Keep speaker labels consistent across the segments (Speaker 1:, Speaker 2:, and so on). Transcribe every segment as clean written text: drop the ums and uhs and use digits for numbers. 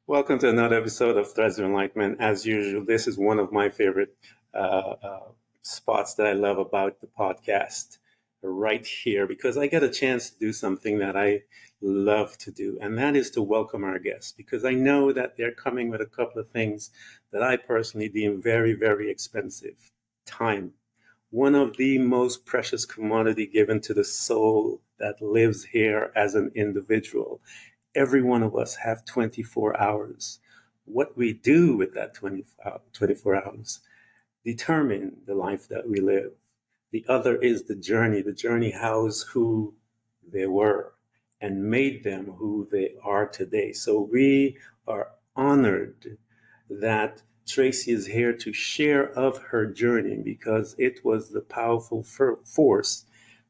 Speaker 1: Welcome to another episode of Threads of Enlightenment. As usual, this is one of my favorite spots that I love about the podcast right here because I get a chance to do something that I love to do, and that is to welcome our guests because I know that they're coming with a couple of things that I personally deem very, very expensive. Time, one of the most precious commodity given to the soul that lives here as an individual. Every one of us have 24 hours. What we do with that 24 hours determine the life that we live. The other is the journey. The journey housed who they were and made them who they are today. So we are honored that Tracy is here to share of her journey because it was the powerful force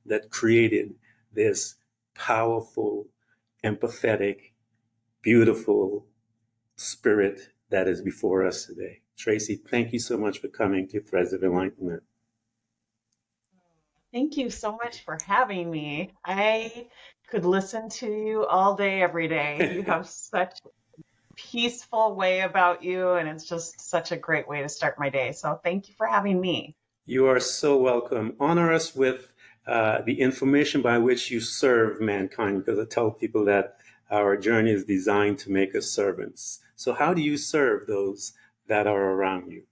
Speaker 1: that created this powerful, empathetic, beautiful spirit that is before us today. Tracy, thank you so much for coming to Threads of Enlightenment.
Speaker 2: Thank you so much for having me. I could listen to you all day, every day. You have such a peaceful way about you, and it's just such a great way to start my day. So thank you for having me.
Speaker 1: You are so welcome. Honor us with the information by which you serve mankind, because I tell people that our journey is designed to make us servants. So, how do you serve those that are around you?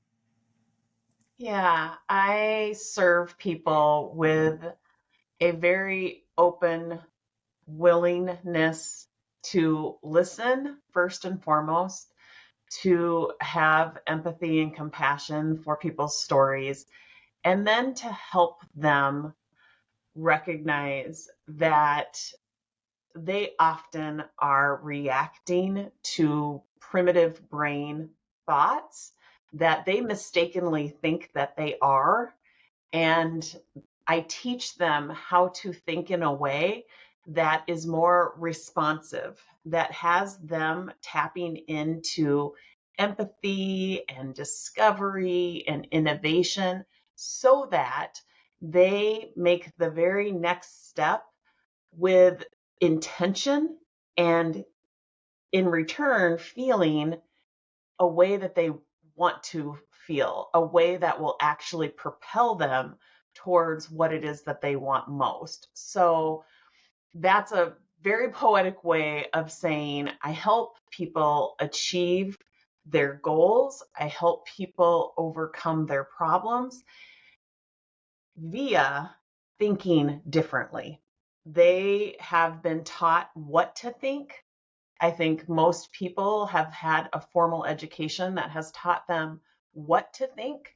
Speaker 2: Yeah, I serve people with a very open willingness to listen, first and foremost, to have empathy and compassion for people's stories, and then to help them recognize that they often are reacting to primitive brain thoughts that they mistakenly think that they are. And I teach them how to think in a way that is more responsive, that has them tapping into empathy and discovery and innovation so that they make the very next step with intention and in return feeling a way that they want to feel, a way that will actually propel them towards what it is that they want most. So that's a very poetic way of saying I help people achieve their goals. I help people overcome their problems via thinking differently. They have been taught what to think. I think most people have had a formal education that has taught them what to think,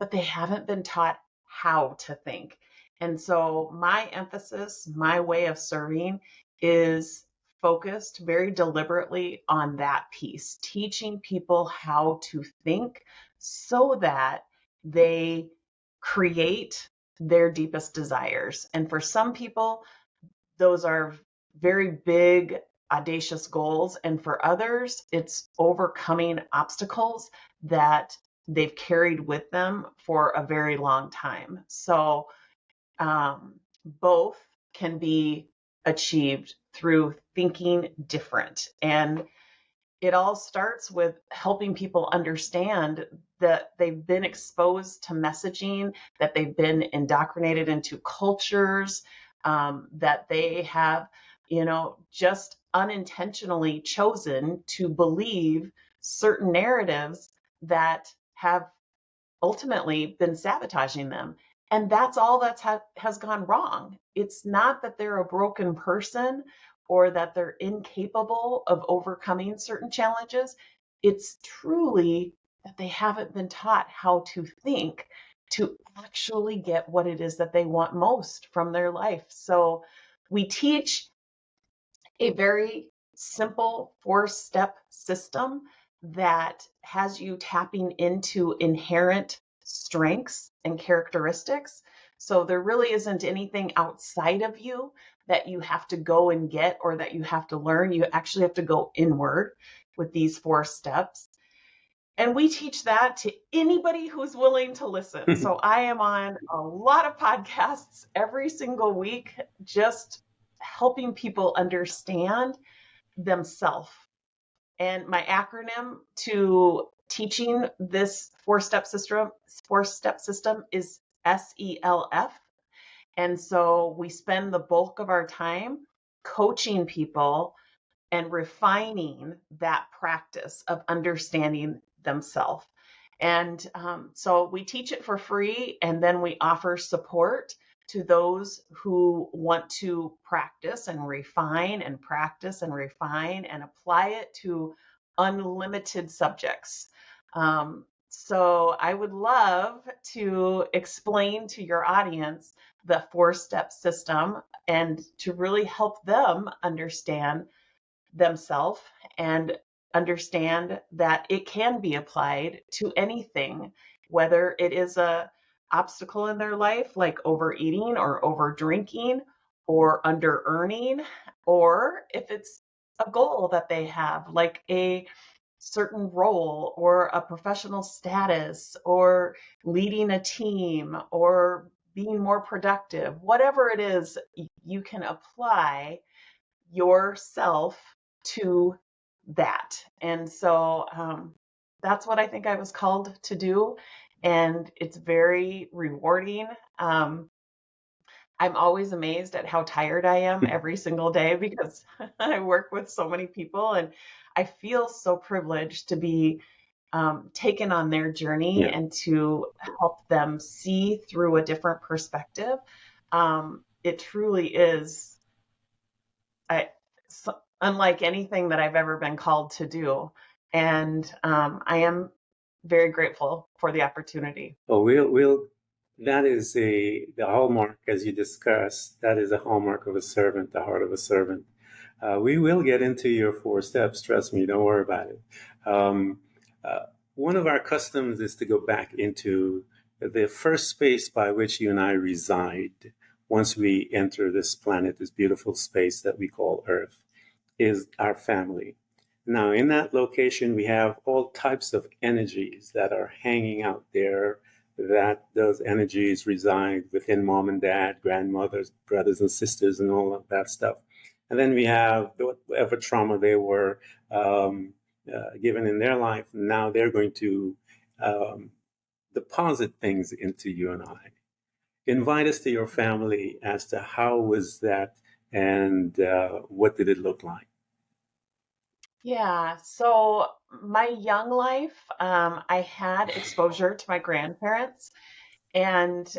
Speaker 2: but they haven't been taught how to think. And so my emphasis, my way of serving is focused very deliberately on that piece, teaching people how to think so that they create their deepest desires. And for some people, those are very big, audacious goals. And for others, it's overcoming obstacles that they've carried with them for a very long time. So both can be achieved through thinking different. And it all starts with helping people understand that they've been exposed to messaging, that they've been indoctrinated into cultures, that they have, just unintentionally chosen to believe certain narratives that have ultimately been sabotaging them. And that's all has gone wrong. It's not that they're a broken person or that they're incapable of overcoming certain challenges. It's truly that they haven't been taught how to think to actually get what it is that they want most from their life. So we teach a very simple 4-step system that has you tapping into inherent strengths and characteristics. So there really isn't anything outside of you that you have to go and get or that you have to learn. You actually have to go inward with these 4 steps. And we teach that to anybody who's willing to listen. So I am on a lot of podcasts every single week, just helping people understand themselves And my acronym to teaching this four-step system is SELF. And so we spend the bulk of our time coaching people and refining that practice of understanding themselves. And so we teach it for free, and then we offer support to those who want to practice and refine and practice and refine and apply it to unlimited subjects. So I would love to explain to your audience the four-step system and to really help them understand themselves and understand that it can be applied to anything, whether it is a obstacle in their life like overeating or over drinking or under earning, or if it's a goal that they have like a certain role or a professional status or leading a team or being more productive, whatever it is, you can apply yourself to that. And so that's what I think I was called to do. And it's very rewarding. I'm always amazed at how tired I am every single day because I work with so many people, and I feel so privileged to be taken on their journey
Speaker 1: Yeah.
Speaker 2: and to help them see through a different perspective. It truly is unlike anything that I've ever been called to do. And I am very grateful for the opportunity.
Speaker 1: Oh, we'll that is the hallmark, as you discussed, that is a hallmark of a servant, the heart of a servant. We will get into your four steps. Trust me, don't worry about it. Um, one of our customs is to go back into the first space by which you and I reside once we enter this planet, this beautiful space that we call Earth, is our family. Now, in that location, we have all types of energies that are hanging out there. That those energies reside within mom and dad, grandmothers, brothers and sisters, and all of that stuff. And then we have whatever trauma they were given in their life. Now they're going to deposit things into you and I. Invite us to your family as to how was that and what did it look like?
Speaker 2: Yeah, so my young life, I had exposure to my grandparents. And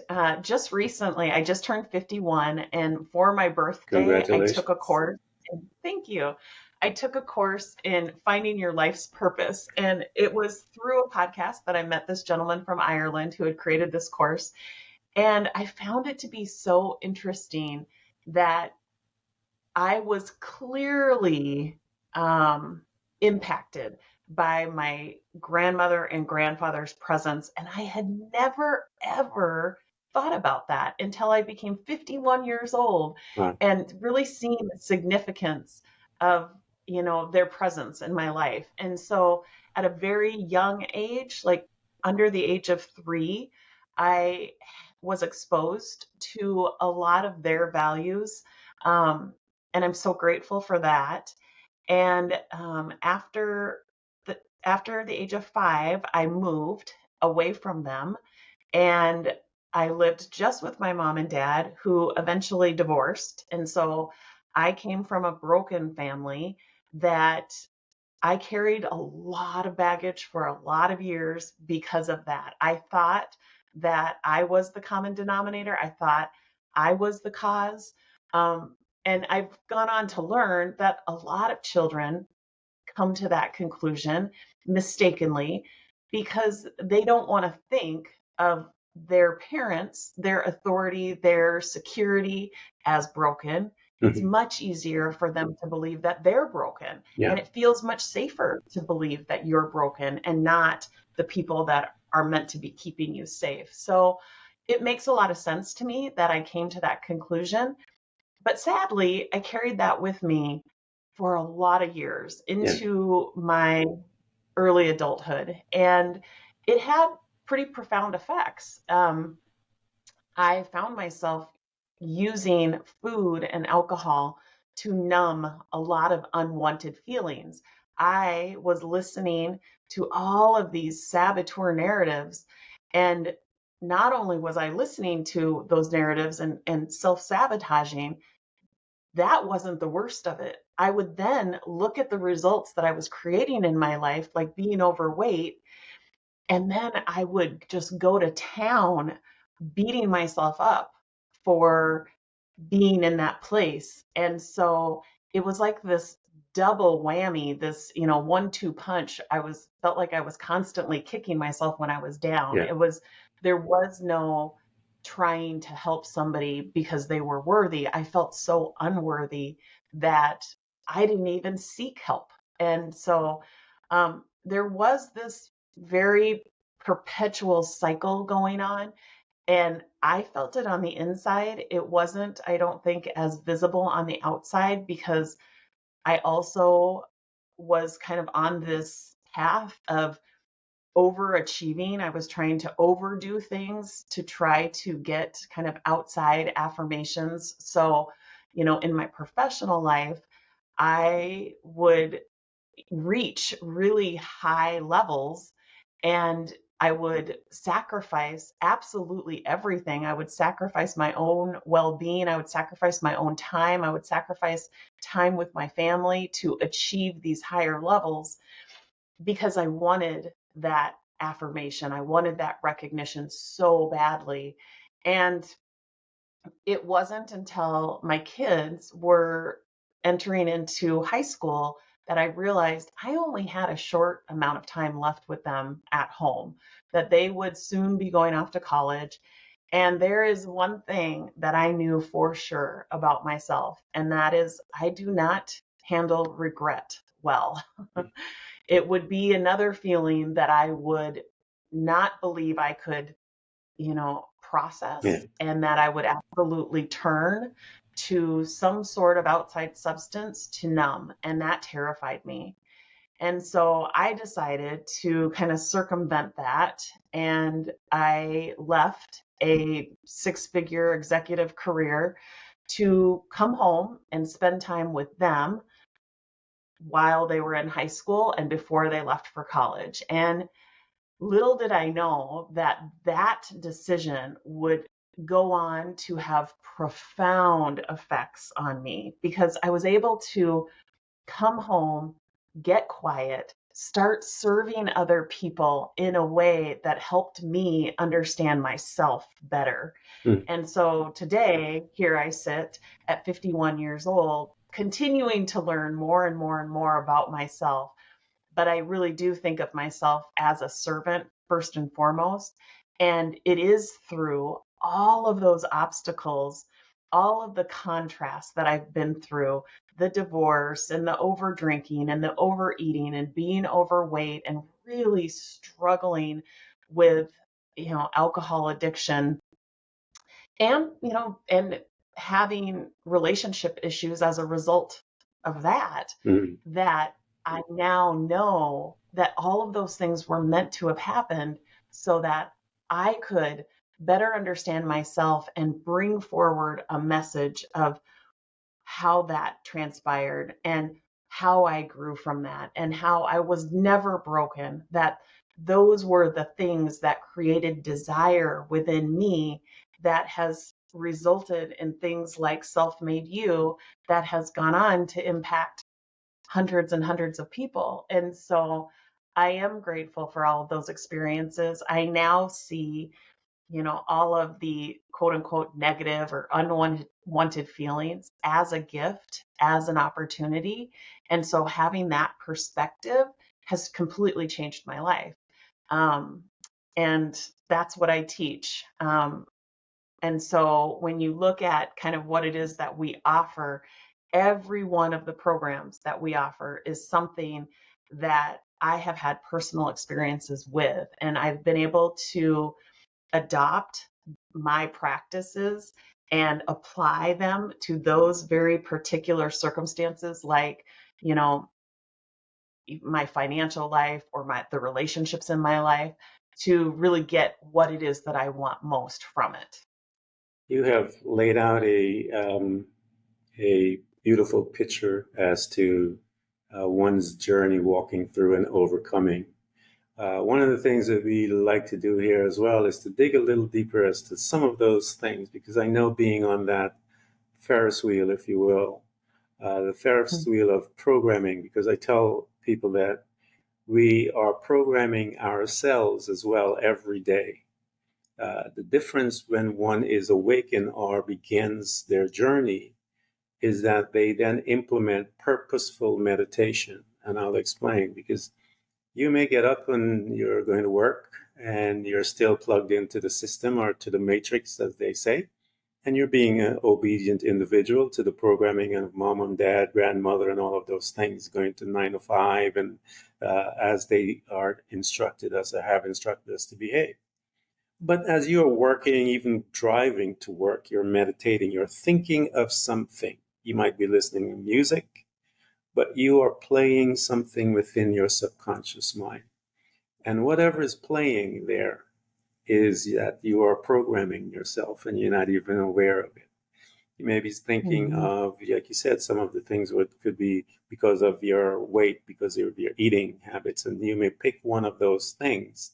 Speaker 2: just recently, I just turned 51. And for my birthday, I took a
Speaker 1: Congratulations.
Speaker 2: course. Thank you. I took a course in finding your life's purpose. And it was through a podcast that I met this gentleman from Ireland who had created this course. And I found it to be so interesting that I was clearly impacted by my grandmother and grandfather's presence. And I had never, ever thought about that until I became 51 years old
Speaker 1: Right.
Speaker 2: and really seen the significance of, their presence in my life. And so at a very young age, like under the age of 3, I was exposed to a lot of their values. And I'm so grateful for that. And after the age of 5, I moved away from them, and I lived just with my mom and dad, who eventually divorced. And so I came from a broken family that I carried a lot of baggage for a lot of years because of that. I thought that I was the common denominator. I thought I was the cause. And I've gone on to learn that a lot of children come to that conclusion mistakenly because they don't want to think of their parents, their authority, their security as broken. It's
Speaker 1: Mhm.
Speaker 2: much easier for them to believe that they're broken.
Speaker 1: Yeah.
Speaker 2: And it feels much safer to believe that you're broken and not the people that are meant to be keeping you safe. So it makes a lot of sense to me that I came to that conclusion. But sadly, I carried that with me for a lot of years
Speaker 1: Yeah.
Speaker 2: into my early adulthood. And it had pretty profound effects. I found myself using food and alcohol to numb a lot of unwanted feelings. I was listening to all of these saboteur narratives. And not only was I listening to those narratives and self-sabotaging, that wasn't the worst of it. I would then look at the results that I was creating in my life, like being overweight, and then I would just go to town beating myself up for being in that place. And so it was like this double whammy, this, 1-2 punch. Felt like I was constantly kicking myself when I was down.
Speaker 1: Yeah.
Speaker 2: There was no trying to help somebody because they were worthy. I felt so unworthy that I didn't even seek help. And so there was this very perpetual cycle going on. And I felt it on the inside. It wasn't, I don't think, as visible on the outside because I also was kind of on this path of overachieving. I was trying to overdo things to try to get kind of outside affirmations. So, in my professional life, I would reach really high levels and I would sacrifice absolutely everything. I would sacrifice my own well-being. I would sacrifice my own time. I would sacrifice time with my family to achieve these higher levels because I wanted that affirmation. I wanted that recognition so badly. And it wasn't until my kids were entering into high school that I realized I only had a short amount of time left with them at home, that they would soon be going off to college. And there is one thing that I knew for sure about myself, and that is I do not handle regret well. It would be another feeling that I would not believe I could process,
Speaker 1: Yeah.
Speaker 2: and that I would absolutely turn to some sort of outside substance to numb. And that terrified me. And so I decided to kind of circumvent that. And I left a 6-figure executive career to come home and spend time with them while they were in high school and before they left for college. And little did I know that that decision would go on to have profound effects on me because I was able to come home, get quiet, start serving other people in a way that helped me understand myself better.
Speaker 1: Mm.
Speaker 2: And so today, here I sit at 51 years old, continuing to learn more and more and more about myself. But I really do think of myself as a servant first and foremost. And it is through all of those obstacles, all of the contrasts that I've been through, the divorce and the over drinking and the overeating and being overweight and really struggling with, alcohol addiction and having relationship issues as a result of that,
Speaker 1: Mm.
Speaker 2: that I now know that all of those things were meant to have happened so that I could better understand myself and bring forward a message of how that transpired and how I grew from that and how I was never broken, that those were the things that created desire within me that has resulted in things like Self-Made You that has gone on to impact hundreds and hundreds of people. And so I am grateful for all of those experiences. I now see, all of the quote unquote negative or unwanted feelings as a gift, as an opportunity. And so having that perspective has completely changed my life. And that's what I teach. And so when you look at kind of what it is that we offer, every one of the programs that we offer is something that I have had personal experiences with, and I've been able to adopt my practices and apply them to those very particular circumstances, like, my financial life or the relationships in my life, to really get what it is that I want most from it.
Speaker 1: You have laid out a beautiful picture as to one's journey walking through and overcoming. One of the things that we like to do here as well is to dig a little deeper as to some of those things, because I know being on that Ferris wheel, if you will, the Ferris wheel of programming, because I tell people that we are programming ourselves as well every day. The difference when one is awakened or begins their journey is that they then implement purposeful meditation. And I'll explain, because you may get up and you're going to work and you're still plugged into the system or to the matrix, as they say, and you're being an obedient individual to the programming of mom and dad, grandmother, and all of those things, going to 9 to 5, and as they are instructed us or have instructed us to behave. But as you're working, even driving to work, you're meditating, you're thinking of something. You might be listening to music, but you are playing something within your subconscious mind. And whatever is playing there is that you are programming yourself and you're not even aware of it. You may be thinking of, like you said, some of the things could be because of your weight, because of your eating habits, and you may pick one of those things.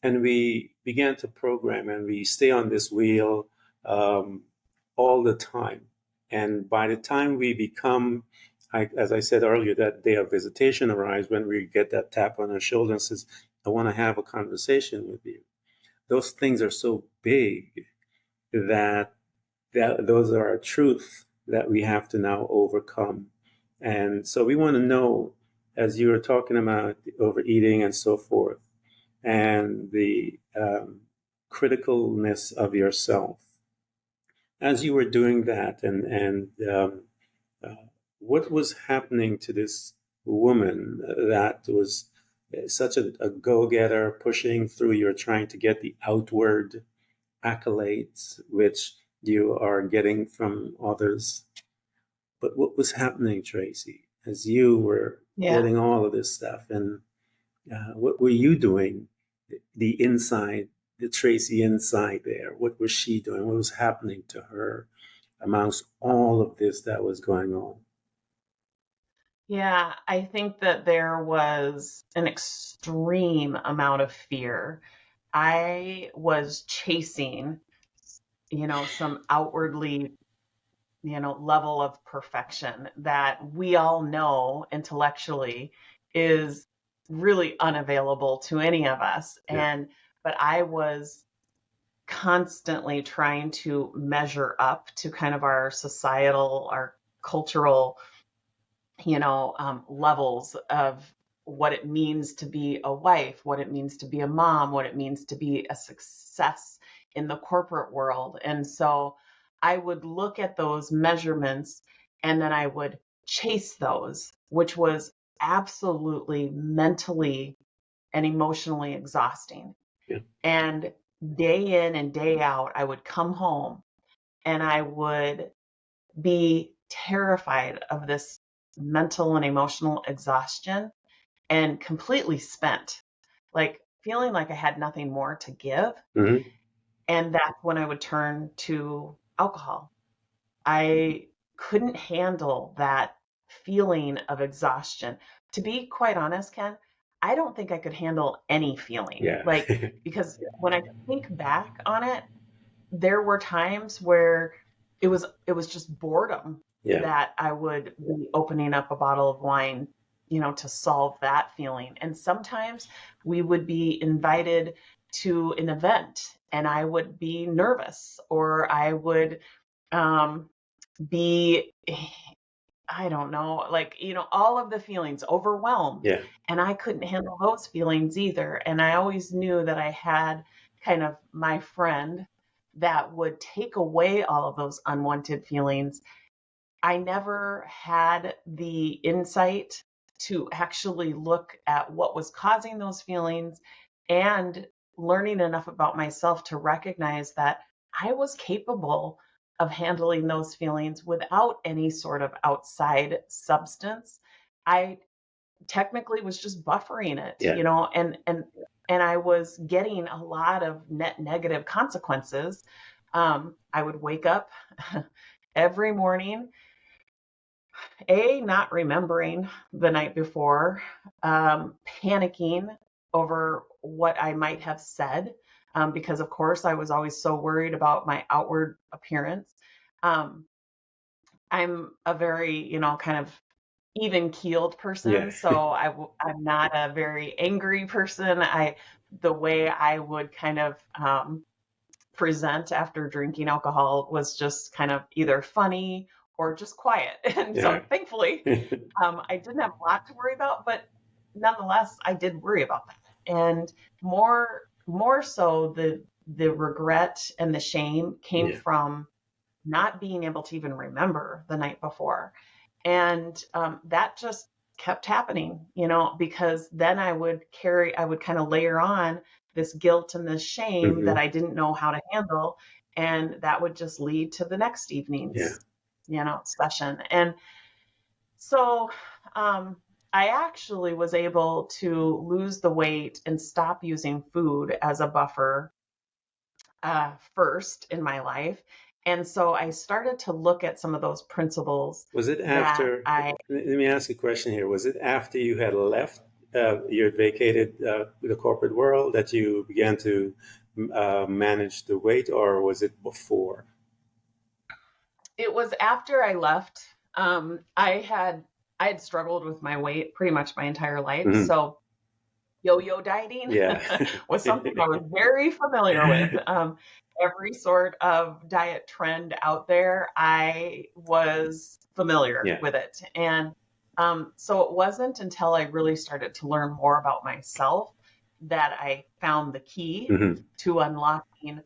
Speaker 1: And we began to program, and we stay on this wheel all the time. And by the time we become, as I said earlier, that day of visitation arrives, when we get that tap on our shoulder and says, I want to have a conversation with you. Those things are so big that those are a truth that we have to now overcome. And so we want to know, as you were talking about overeating and so forth, and the criticalness of yourself, as you were doing that, and what was happening to this woman that was such a go-getter, pushing through? You're trying to get the outward accolades, which you are getting from others. But what was happening, Tracy, as you were getting all of this stuff? And what were you doing? The inside, the Tracy inside there, what was she doing? What was happening to her amongst all of this that was going on?
Speaker 2: Yeah, I think that there was an extreme amount of fear. I was chasing, some outwardly, level of perfection that we all know intellectually is really unavailable to any of us.
Speaker 1: Yeah.
Speaker 2: But I was constantly trying to measure up to kind of our societal, our cultural, levels of what it means to be a wife, what it means to be a mom, what it means to be a success in the corporate world. And so I would look at those measurements and then I would chase those, which was absolutely mentally and emotionally exhausting.
Speaker 1: Yeah.
Speaker 2: And day in and day out, I would come home and I would be terrified of this mental and emotional exhaustion and completely spent, like feeling like I had nothing more to give.
Speaker 1: Mm-hmm.
Speaker 2: And that's when I would turn to alcohol. I couldn't handle that feeling of exhaustion. To be quite honest, Ken, I don't think I could handle any feeling.
Speaker 1: Yeah.
Speaker 2: Because when I think back on it, there were times where it was just boredom that I would be opening up a bottle of wine, to solve that feeling. And sometimes we would be invited to an event and I would be nervous, or I would be, I don't know, all of the feelings, overwhelmed.
Speaker 1: Yeah.
Speaker 2: And I couldn't handle those feelings either. And I always knew that I had kind of my friend that would take away all of those unwanted feelings. I never had the insight to actually look at what was causing those feelings, and learning enough about myself to recognize that I was capable of handling those feelings without any sort of outside substance. I technically was just buffering it, and I was getting a lot of net negative consequences. I would wake up every morning not remembering the night before, panicking over what I might have said, because of course I was always so worried about my outward appearance. Um, I'm a very, kind of even-keeled person,
Speaker 1: Yeah.
Speaker 2: so I'm not a very angry person. The way I would kind of present after drinking alcohol was just kind of either funny or just quiet. And so
Speaker 1: Yeah.
Speaker 2: thankfully, I didn't have a lot to worry about, but nonetheless, I did worry about that. And more so the regret and the shame came
Speaker 1: Yeah.
Speaker 2: from not being able to even remember the night before. And that just kept happening, because then I would kind of layer on this guilt and this shame that
Speaker 1: Hmm.
Speaker 2: I didn't know how to handle. And that would just lead to the next
Speaker 1: Yeah.
Speaker 2: evening's, session. And so I actually was able to lose the weight and stop using food as a buffer first in my life. And so I started to look at some of those principles
Speaker 1: Was it
Speaker 2: that
Speaker 1: after, let me ask you a question here. Was it after you had left, you had vacated the corporate world that you began to manage the weight, or was it before?
Speaker 2: it was after I left. I had struggled with my weight pretty much my entire life.
Speaker 1: Hmm.
Speaker 2: So yo-yo dieting
Speaker 1: Yeah.
Speaker 2: was something I was very familiar with. Every sort of diet trend out there, I was familiar
Speaker 1: Yeah.
Speaker 2: with it. And so it wasn't until I really started to learn more about myself that I found the key
Speaker 1: Hmm.
Speaker 2: to unlocking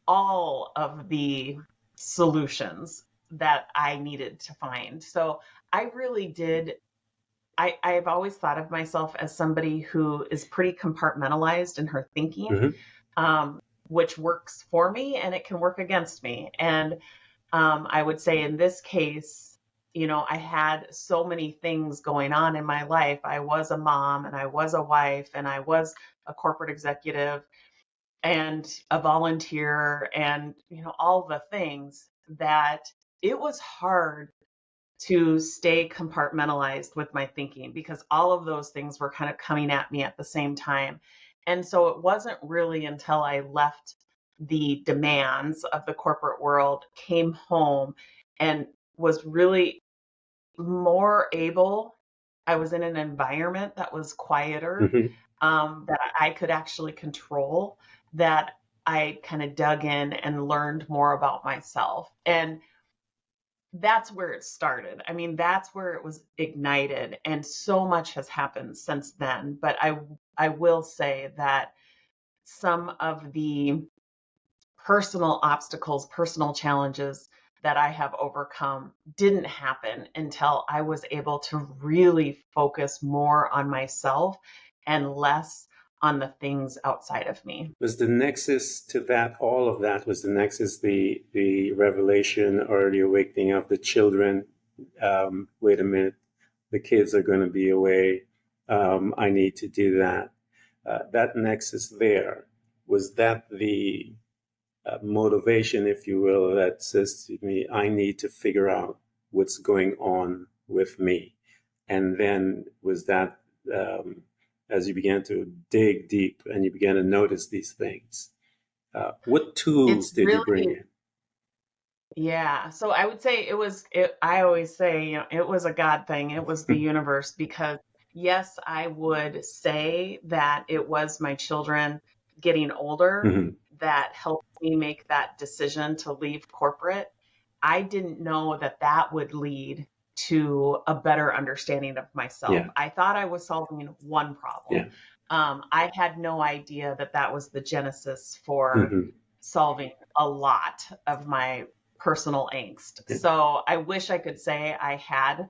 Speaker 2: all of the solutions that I needed to find. So I really did. I've always thought of myself as somebody who is pretty compartmentalized in her thinking,
Speaker 1: Hmm.
Speaker 2: which works for me and it can work against me. And I would say in this case, I had so many things going on in my life. I was a mom and I was a wife and I was a corporate executive and a volunteer and, all the things that it was hard to stay compartmentalized with my thinking because all of those things were kind of coming at me at the same time. And so it wasn't really until I left the demands of the corporate world, came home, and was really more able. I was in an environment that was quieter,
Speaker 1: Hmm.
Speaker 2: that I could actually control, that I kind of dug in and learned more about myself. And that's where it started. I mean, that's where it was ignited, and so much has happened since then. But I will say that some of the personal obstacles, personal challenges that I have overcome didn't happen until I was able to really focus more on myself and less on the things outside of me.
Speaker 1: Was the nexus to that, all of that, was the nexus, the revelation or the awakening of the children? Wait a minute, the kids are going to be away. I need to do that. That nexus there, was that the motivation, if you will, that says to me, I need to figure out what's going on with me? And then was that, as you began to dig deep and you began to notice these things, what tools
Speaker 2: It's
Speaker 1: did you bring
Speaker 2: really,
Speaker 1: in?
Speaker 2: yeah. So I would say I always say, it was a God thing. It was the universe because yes, I would say that it was my children getting older
Speaker 1: Hmm.
Speaker 2: that helped me make that decision to leave corporate. I didn't know that that would lead to a better understanding of myself.
Speaker 1: Yeah,
Speaker 2: I thought I was solving one problem.
Speaker 1: yeah.
Speaker 2: I had no idea that that was the genesis for
Speaker 1: Hmm.
Speaker 2: solving a lot of my personal angst.
Speaker 1: Yeah.
Speaker 2: So I wish I could say I had,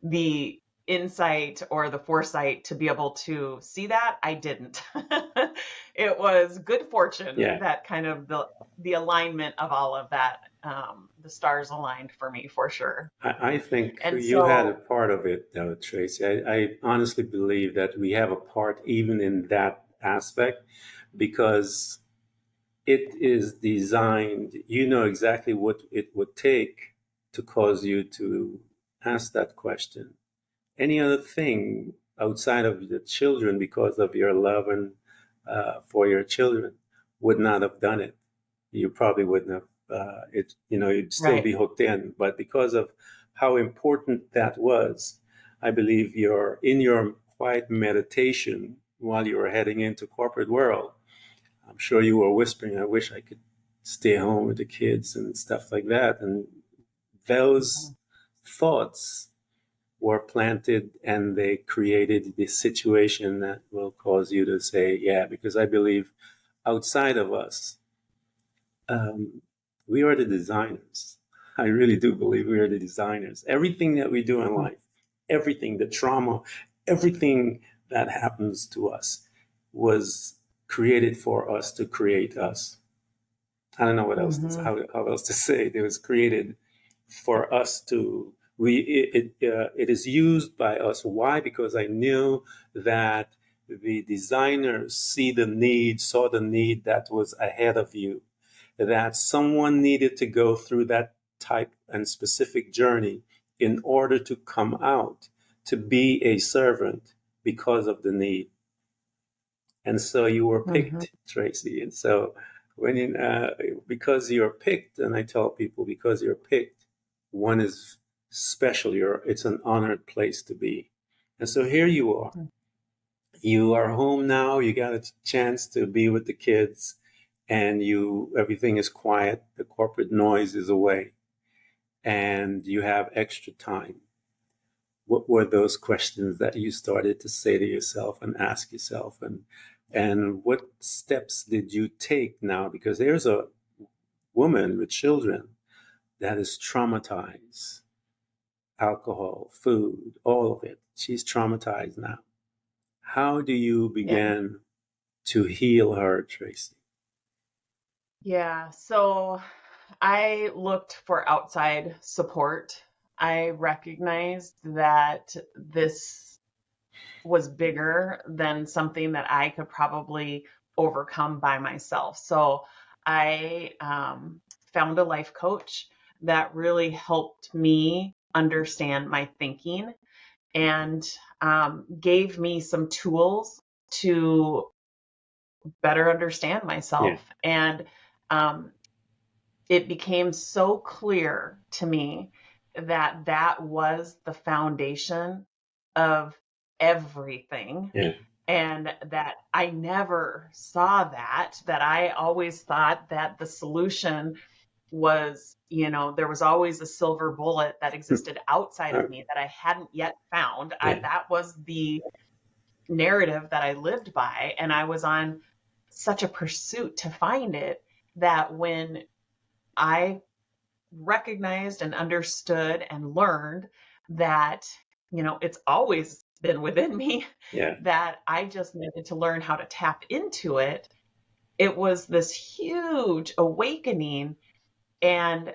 Speaker 2: the insight or the foresight to be able to see that. I didn't. It was good fortune
Speaker 1: Yeah.
Speaker 2: that kind of the alignment of all of that, the stars aligned for me for sure.
Speaker 1: I think
Speaker 2: And
Speaker 1: you had a
Speaker 2: so
Speaker 1: part of it, though, Tracy. I honestly believe that we have a part even in that aspect, because it is designed, you know exactly what it would take to cause you to ask that question. Any other thing outside of the children, because of your love and for your children, would not have done it. You probably wouldn't have. You'd still be
Speaker 2: Right.
Speaker 1: hooked in. But because of how important that was, I believe you're in your quiet meditation while you were heading into corporate world. I'm sure you were whispering, "I wish I could stay home with the kids and stuff like that." And those
Speaker 2: Mhm.
Speaker 1: thoughts were planted and they created this situation that will cause you to say, yeah, because I believe outside of us, um, we are the designers. I really do believe we are the designers. Everything that we do in life, everything, the trauma, everything that happens to us was created for us to create us. I don't know what else to,
Speaker 2: Mhm.
Speaker 1: how else to say it. It was created for us to it is used by us. Why? Because I knew that the designers saw the need that was ahead of you, that someone needed to go through that type and specific journey in order to come out to be a servant because of the need. And so you were
Speaker 2: Mhm.
Speaker 1: picked, Tracy. And so when you, because you're picked, and I tell people, because you're picked, one is special. It's an honored place to be. And so here you are. You are home now. You got a chance to be with the kids, and everything is quiet. The corporate noise is away, and you have extra time. What were those questions that you started to say to yourself and ask yourself, and what steps did you take now? Because there's a woman with children that is traumatized. Alcohol, food, all of it. She's traumatized now. How do you
Speaker 2: Yeah.
Speaker 1: begin to heal her, Tracy?
Speaker 2: Yeah. So I looked for outside support. I recognized that this was bigger than something that I could probably overcome by myself. So I found a life coach that really helped me understand my thinking and gave me some tools to better understand
Speaker 1: Yeah,
Speaker 2: myself. And um, it became so clear to me that that was the foundation of everything,
Speaker 1: yeah,
Speaker 2: and that I never saw that I always thought that the solution was, there was always a silver bullet that existed outside of me that I hadn't yet found.
Speaker 1: yeah,
Speaker 2: That was the narrative that I lived by, and I was on such a pursuit to find it that when I recognized and understood and learned that, it's always been within me,
Speaker 1: yeah,
Speaker 2: that I just needed to learn how to tap into it. It was this huge awakening. And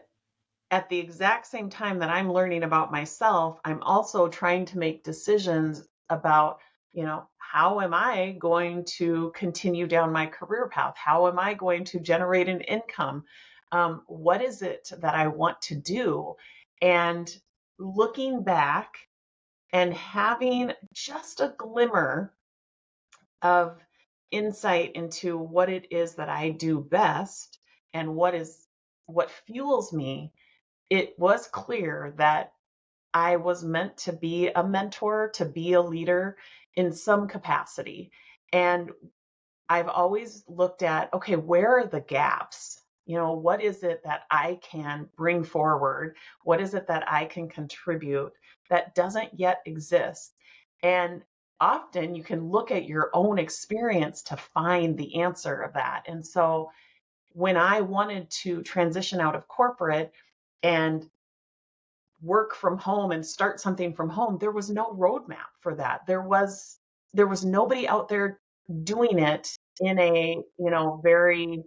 Speaker 2: at the exact same time that I'm learning about myself, I'm also trying to make decisions about, how am I going to continue down my career path? How am I going to generate an income? What is it that I want to do? And looking back and having just a glimmer of insight into what it is that I do best and what fuels me, it was clear that I was meant to be a mentor, to be a leader in some capacity. And I've always looked at, okay, where are the gaps? What is it that I can bring forward? What is it that I can contribute that doesn't yet exist? And often you can look at your own experience to find the answer of that. And so when I wanted to transition out of corporate and work from home and start something from home, there was no roadmap for that. There was nobody out there doing it in a, very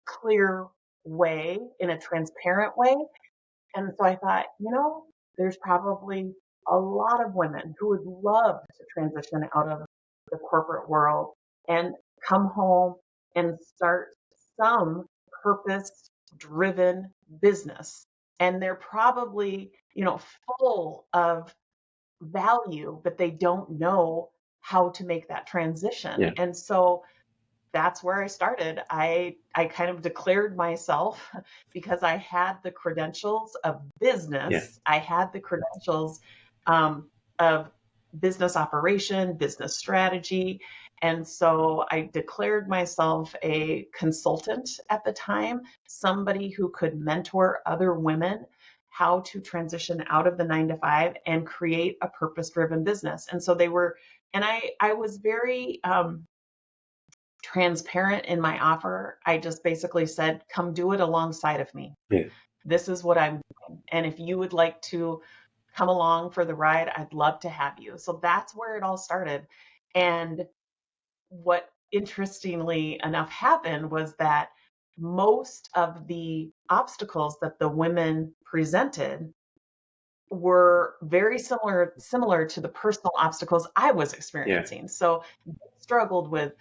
Speaker 2: clear way, in a transparent way. And so I thought, there's probably a lot of women who would love to transition out of the corporate world and come home and start some purpose-driven business, and they're probably, full of value, but they don't know how to make that transition.
Speaker 1: Yeah.
Speaker 2: And so that's where I started. I kind of declared myself because I had the credentials of business.
Speaker 1: Yeah.
Speaker 2: I had the credentials of business operation, business strategy. And so I declared myself a consultant at the time, somebody who could mentor other women how to transition out of the 9 to 5 and create a purpose-driven business. And so I was very transparent in my offer. I just basically said, come do it alongside of me.
Speaker 1: Yeah.
Speaker 2: This is what I'm doing. And if you would like to come along for the ride, I'd love to have you. So that's where it all started. And what interestingly enough happened was that most of the obstacles that the women presented were very similar to the personal obstacles I was experiencing. So they struggled with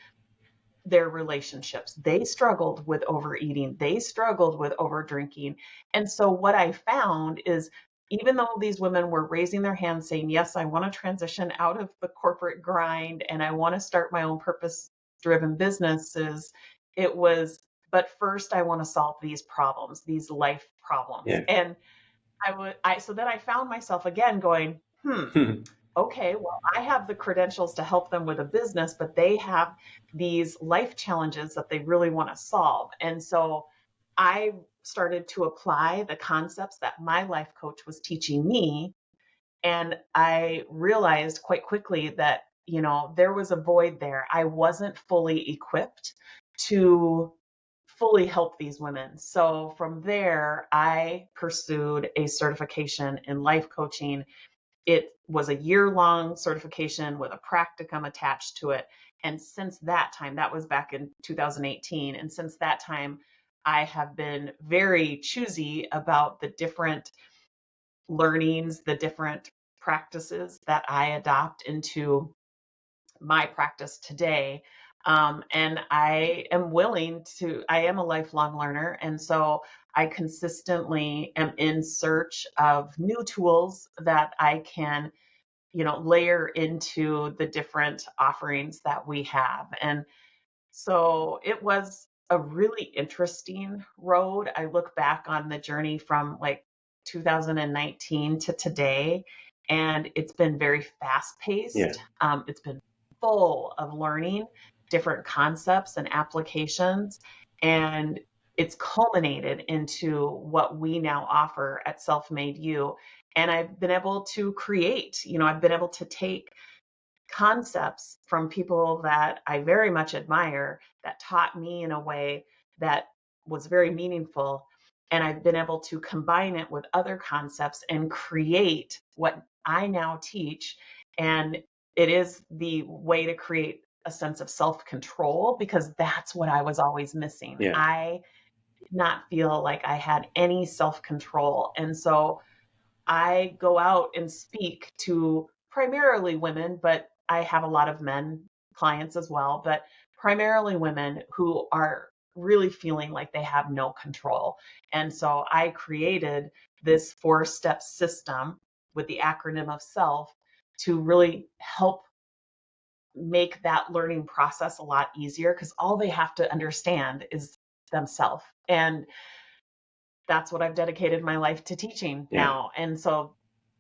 Speaker 2: their relationships. They struggled with overeating. They struggled with overdrinking. And so what I found is, even though these women were raising their hands saying, yes, I want to transition out of the corporate grind and I want to start my own purpose-driven businesses, it was, but first I want to solve these problems, these life problems.
Speaker 1: Yeah.
Speaker 2: And so then I found myself again going, okay, well, I have the credentials to help them with a business, but they have these life challenges that they really want to solve. And so I started to apply the concepts that my life coach was teaching me. And I realized quite quickly that, there was a void there. I wasn't fully equipped to fully help these women. So from there, I pursued a certification in life coaching. It was a year-long certification with a practicum attached to it. And since that time, that was back in 2018. And since that time, I have been very choosy about the different learnings, the different practices that I adopt into my practice today. And I am a lifelong learner. And so I consistently am in search of new tools that I can, layer into the different offerings that we have. And so it was a really interesting road. I look back on the journey from like 2019 to today, and it's been very fast paced.
Speaker 1: Yeah.
Speaker 2: It's been full of learning different concepts and applications, and it's culminated into what we now offer at Self-Made You. And I've been able to create, I've been able to take concepts from people that I very much admire that taught me in a way that was very meaningful. And I've been able to combine it with other concepts and create what I now teach. And it is the way to create a sense of self-control, because that's what I was always missing.
Speaker 1: Yeah.
Speaker 2: I did not feel like I had any self-control. And so I go out and speak to primarily women, but I have a lot of men clients as well, but primarily women who are really feeling like they have no control. And so I created this 4-step system with the acronym of SELF to really help make that learning process a lot easier, because all they have to understand is themselves. And that's what I've dedicated my life to teaching now. And so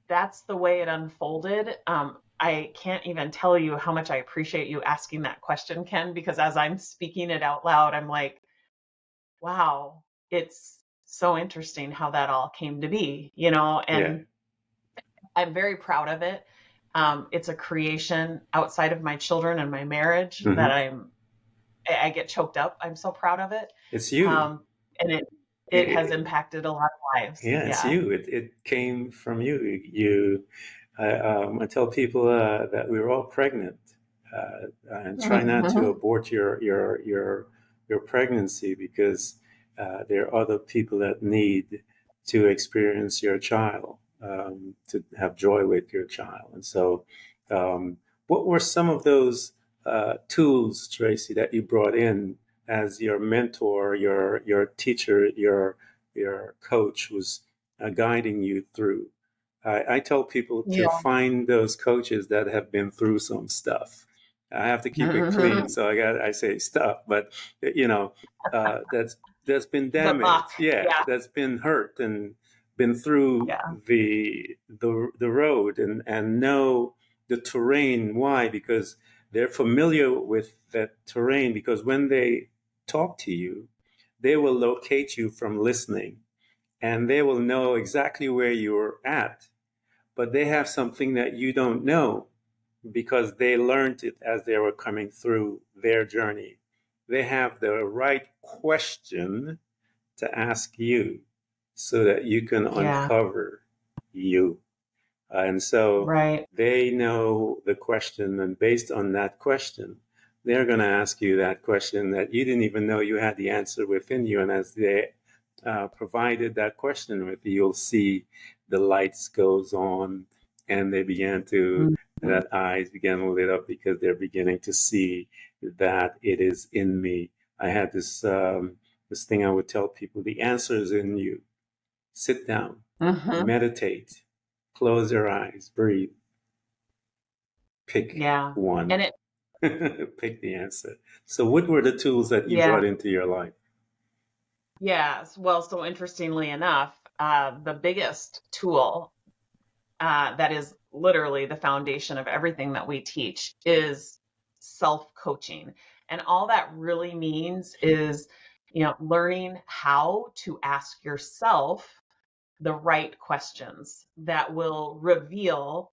Speaker 2: that's the way it unfolded. I can't even tell you how much I appreciate you asking that question, Ken, because as I'm speaking it out loud, I'm like, wow, it's so interesting how that all came to be, and I'm very proud of it. It's a creation outside of my children and my marriage that I get choked up. I'm so proud of it.
Speaker 1: It's you.
Speaker 2: And it has impacted a lot of lives.
Speaker 1: Yeah, it's you. It came from you. I tell people that we were all pregnant, and try not to abort your pregnancy, because there are other people that need to experience your child, to have joy with your child. And so, what were some of those tools, Tracy, that you brought in as your mentor, your teacher, your coach was guiding you through. I tell people to
Speaker 2: Yeah.
Speaker 1: find those coaches that have been through some stuff. I have to keep it clean, so I say stuff, but you know, that's been
Speaker 2: The muck.
Speaker 1: damaged, yeah,
Speaker 2: Yeah.
Speaker 1: that's been hurt and been through
Speaker 2: Yeah.
Speaker 1: the road and know the terrain. Why? Because they're familiar with that terrain. Because when they talk to you, they will locate you from listening, and they will know exactly where you're at. But they have something that you don't know because they learned it as they were coming through their journey. They have the right question to ask you so that you can
Speaker 2: Yeah.
Speaker 1: uncover you. And so
Speaker 2: Right.
Speaker 1: they know the question, and based on that question, they're going to ask you that question that you didn't even know you had the answer within you. And as they provided that question with you, you'll see the lights goes on, and they began to,
Speaker 2: Mhm.
Speaker 1: that eyes began to lit up because they're beginning to see that it is in me. I had this thing I would tell people: the answer is in you. Sit down,
Speaker 2: Mhm.
Speaker 1: meditate, close your eyes, breathe, pick
Speaker 2: Yeah.
Speaker 1: one,
Speaker 2: And it,
Speaker 1: pick the answer. So, what were the tools that you
Speaker 2: yeah.
Speaker 1: brought into your life?
Speaker 2: Yes. Well, so interestingly enough, the biggest tool that is literally the foundation of everything that we teach is self-coaching. And all that really means is, learning how to ask yourself the right questions that will reveal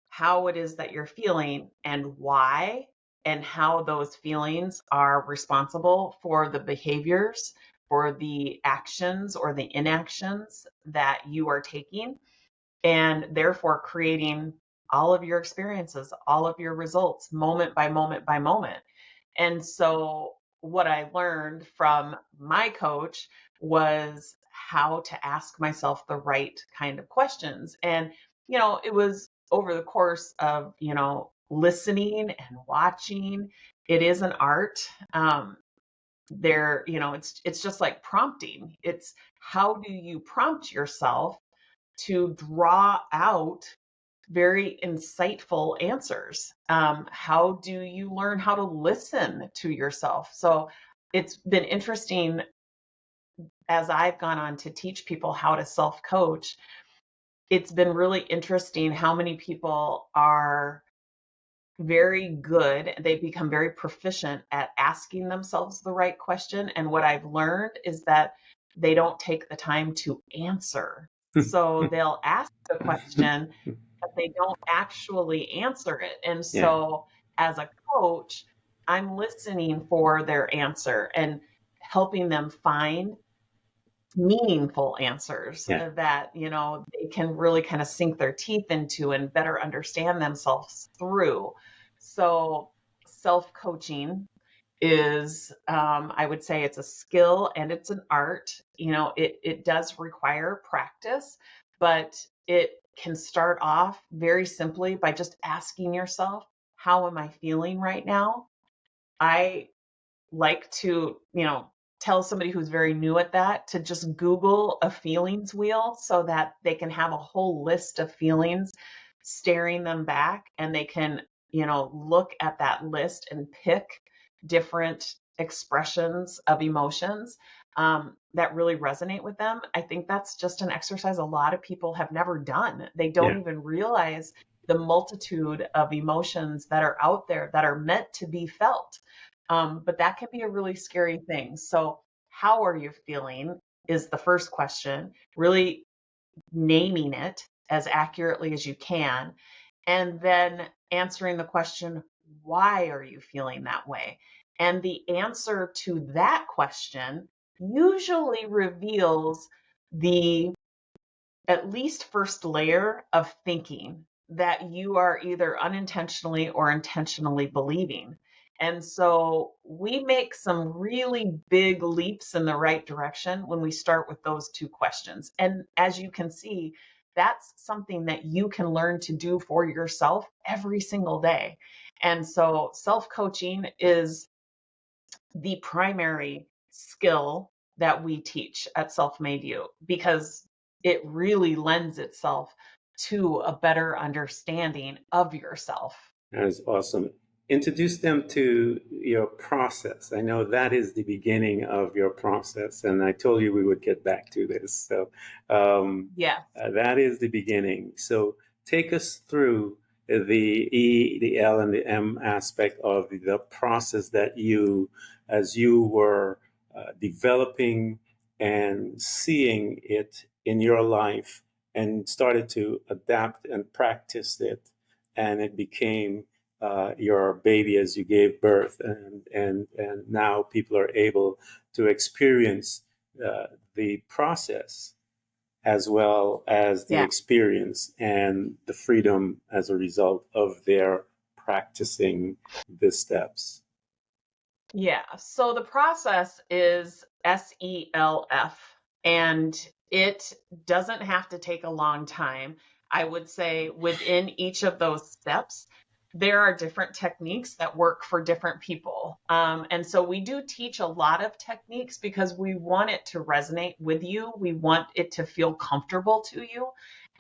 Speaker 2: how it is that you're feeling and why, and how those feelings are responsible for the behaviors, for the actions or the inactions that you are taking, and therefore creating all of your experiences, all of your results, moment by moment by moment. And so, what I learned from my coach was how to ask myself the right kind of questions. And, it was over the course of, listening and watching. It is an art. It's just like prompting. It's how do you prompt yourself to draw out very insightful answers? How do you learn how to listen to yourself? So it's been interesting as I've gone on to teach people how to self coach. It's been really interesting how many people are very good. They become very proficient at asking themselves the right question. And what I've learned is that they don't take the time to answer. So they'll ask the question, but they don't actually answer it. And
Speaker 1: Yeah,
Speaker 2: so as a coach, I'm listening for their answer and helping them find meaningful answers
Speaker 1: yeah,
Speaker 2: that, they can really kind of sink their teeth into and better understand themselves through. So self-coaching is, I would say, it's a skill and it's an art. It does require practice, but it can start off very simply by just asking yourself, how am I feeling right now? I like to, tell somebody who's very new at that to just Google a feelings wheel so that they can have a whole list of feelings staring them back, and they can, look at that list and pick different expressions of emotions that really resonate with them. I think that's just an exercise a lot of people have never done. They don't
Speaker 1: yeah,
Speaker 2: even realize the multitude of emotions that are out there that are meant to be felt. But that can be a really scary thing. So, how are you feeling is the first question, really naming it as accurately as you can, and then answering the question, why are you feeling that way? And the answer to that question usually reveals the at least first layer of thinking that you are either unintentionally or intentionally believing. And so we make some really big leaps in the right direction when we start with those two questions. And as you can see, that's something that you can learn to do for yourself every single day. And so self coaching is the primary skill that we teach at Self-Made You, because it really lends itself to a better understanding of yourself.
Speaker 1: That is awesome. Introduce them to your process. I know that is the beginning of your process, and I told you we would get back to this. So that is the beginning. So take us through the E, the L, and the M aspect of the process that you, as you were developing and seeing it in your life and started to adapt and practice it, and it became your baby as you gave birth, and now people are able to experience the process as well as the experience and the freedom as a result of their practicing the steps.
Speaker 2: Yeah. So the process is SELF, and it doesn't have to take a long time. I would say within each of those steps, there are different techniques that work for different people. And so we do teach a lot of techniques because we want it to resonate with you. We want it to feel comfortable to you.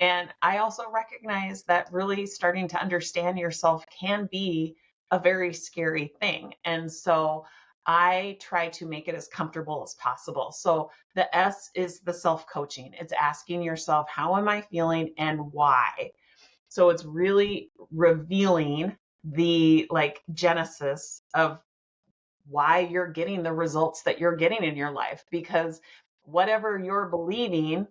Speaker 2: And I also recognize that really starting to understand yourself can be a very scary thing. And so I try to make it as comfortable as possible. So the S is the self-coaching. It's asking yourself, how am I feeling and why? So it's really revealing the genesis of why you're getting the results that you're getting in your life, because whatever you're believing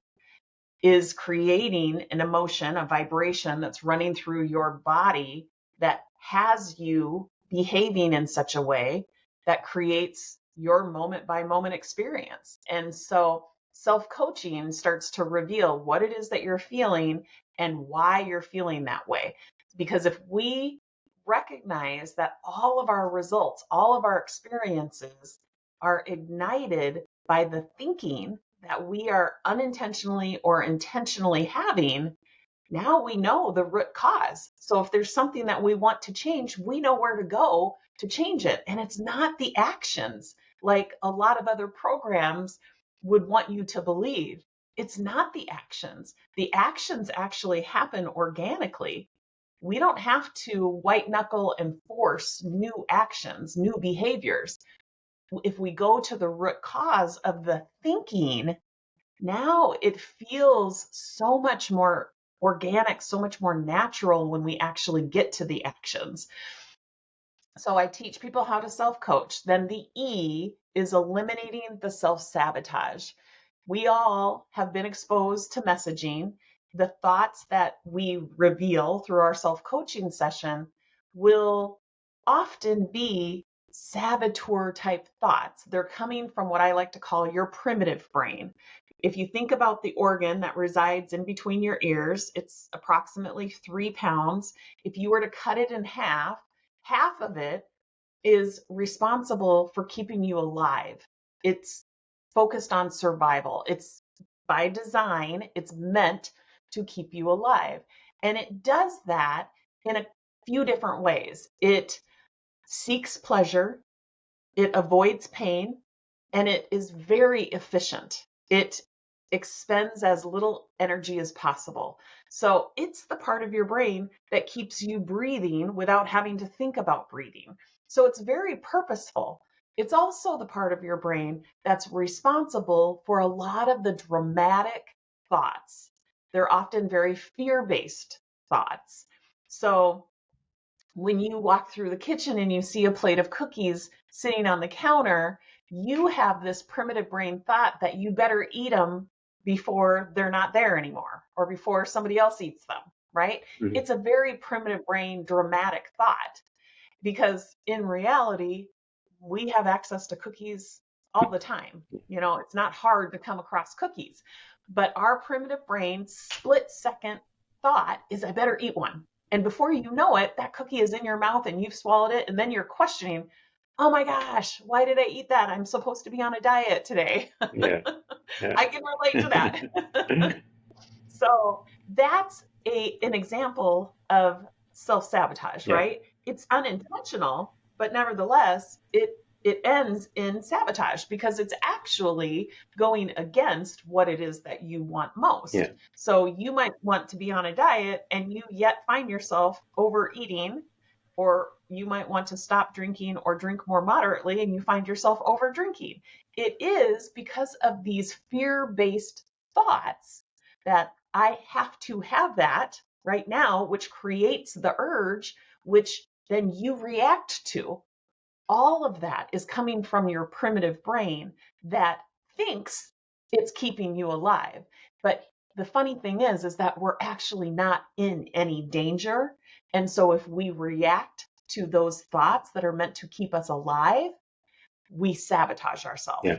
Speaker 2: is creating an emotion, a vibration that's running through your body that has you behaving in such a way that creates your moment by moment experience. And so self-coaching starts to reveal what it is that you're feeling and why you're feeling that way. Because if we recognize that all of our results, all of our experiences are ignited by the thinking that we are unintentionally or intentionally having, now we know the root cause. So if there's something that we want to change, we know where to go to change it. And it's not the actions like a lot of other programs would want you to believe. It's not the actions. The actions actually happen organically. We don't have to white knuckle and force new actions, new behaviors. If we go to the root cause of the thinking, now it feels so much more organic, so much more natural when we actually get to the actions. So I teach people how to self-coach. Then the E is eliminating the self-sabotage. We all have been exposed to messaging. The thoughts that we reveal through our self-coaching session will often be saboteur type thoughts. They're coming from what I like to call your primitive brain. If you think about the organ that resides in between your ears, it's approximately 3 pounds. If you were to cut it in half, half of it is responsible for keeping you alive. It's focused on survival. It's by design, it's meant to keep you alive. And it does that in a few different ways. It seeks pleasure, it avoids pain, and it is very efficient. It expends as little energy as possible. So it's the part of your brain that keeps you breathing without having to think about breathing. So it's very purposeful. It's also the part of your brain that's responsible for a lot of the dramatic thoughts. They're often very fear-based thoughts. So when you walk through the kitchen and you see a plate of cookies sitting on the counter, you have this primitive brain thought that you better eat them before they're not there anymore or before somebody else eats them, right? Mm-hmm. It's a very primitive brain dramatic thought, because in reality, we have access to cookies all the time. You know, it's not hard to come across cookies, but our primitive brain split-second thought is, I better eat one. And before you know it, that cookie is in your mouth and you've swallowed it. And then you're questioning, oh my gosh, why did I eat that? I'm supposed to be on a diet today. Yeah. I can relate to that. So that's an example of self-sabotage, right? It's unintentional, but nevertheless, it it ends in sabotage because it's actually going against what it is that you want most.
Speaker 1: Yeah.
Speaker 2: So you might want to be on a diet and you yet find yourself overeating, or you might want to stop drinking or drink more moderately and you find yourself over drinking. It is because of these fear-based thoughts that I have to have that right now, which creates the urge, which then you react to. All of that is coming from your primitive brain that thinks it's keeping you alive. But the funny thing is that we're actually not in any danger. And so if we react to those thoughts that are meant to keep us alive, we sabotage ourselves.
Speaker 1: Yeah.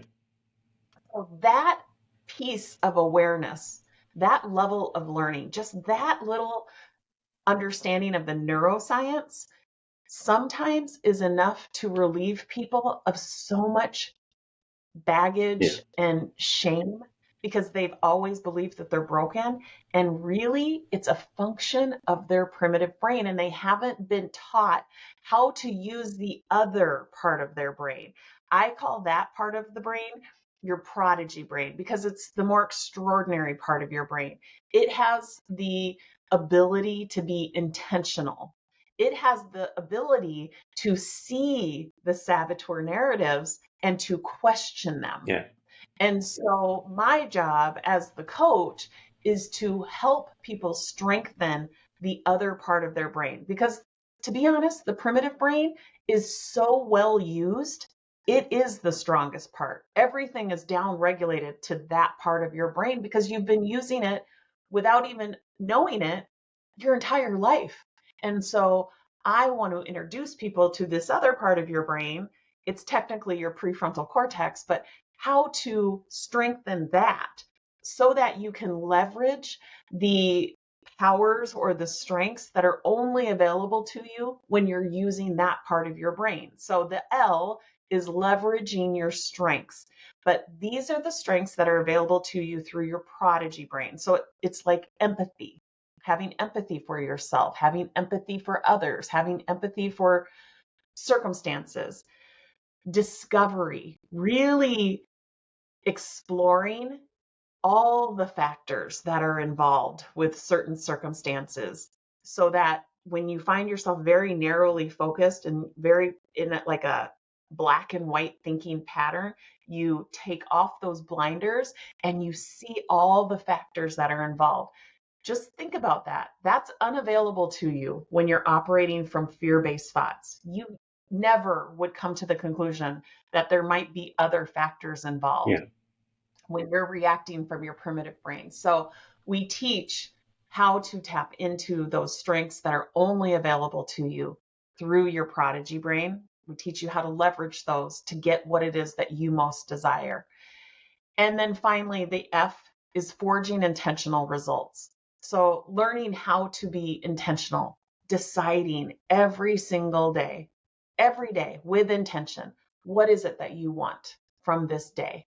Speaker 2: So that piece of awareness, that level of learning, just that little understanding of the neuroscience sometimes is enough to relieve people of so much baggage and shame because they've always believed that they're broken. And really, it's a function of their primitive brain, and they haven't been taught how to use the other part of their brain. I call that part of the brain your prodigy brain because it's the more extraordinary part of your brain. It has the ability to be intentional. It has the ability to see the saboteur narratives and to question them.
Speaker 1: Yeah.
Speaker 2: And so my job as the coach is to help people strengthen the other part of their brain. Because to be honest, the primitive brain is so well used. It is the strongest part. Everything is down regulated to that part of your brain because you've been using it without even knowing it your entire life. And so I want to introduce people to this other part of your brain. It's technically your prefrontal cortex, but how to strengthen that so that you can leverage the powers or the strengths that are only available to you when you're using that part of your brain. So the L is leveraging your strengths, but these are the strengths that are available to you through your prodigy brain. So it's like empathy, having empathy for yourself, having empathy for others, having empathy for circumstances, discovery, really exploring all the factors that are involved with certain circumstances so that when you find yourself very narrowly focused and very in like a black and white thinking pattern, you take off those blinders and you see all the factors that are involved. Just think about that. That's unavailable to you when you're operating from fear-based thoughts. You never would come to the conclusion that there might be other factors involved when you're reacting from your primitive brain. So we teach how to tap into those strengths that are only available to you through your prodigy brain. We teach you how to leverage those to get what it is that you most desire. And then finally, the F is forging intentional results. So learning how to be intentional, deciding every single day, every day with intention, what is it that you want from this day?